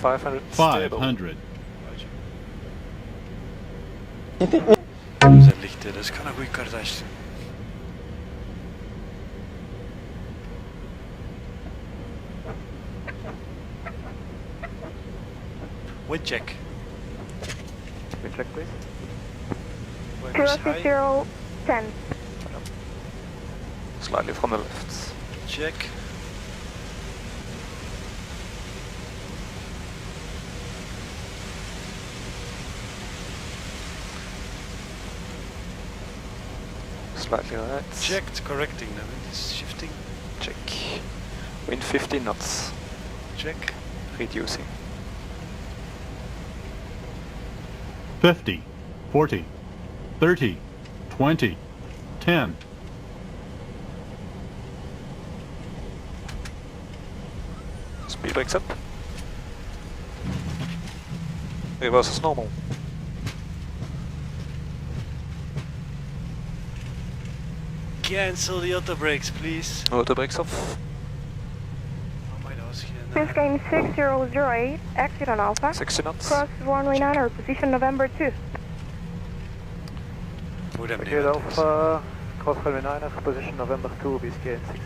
500. 500. Sen lichte, das kan ook ikke kardeş. Wind check. Wind check, please. Wind is high. 10. Slightly from the left. Check. Slightly right. Checked, correcting. The wind is shifting. Check. Wind 15 knots. Check. Reducing. 50, 40, 30, 20, 10. Speed brakes up. Reverse as normal. Cancel the auto brakes, please. Auto brakes off. Oh my gosh, Cruise game 6008, exit on Alpha. 60 knots. Cross runway 9, position November 2. Moet hem Verkeer Alpha, cross runway 9, position November 2, BSK 6.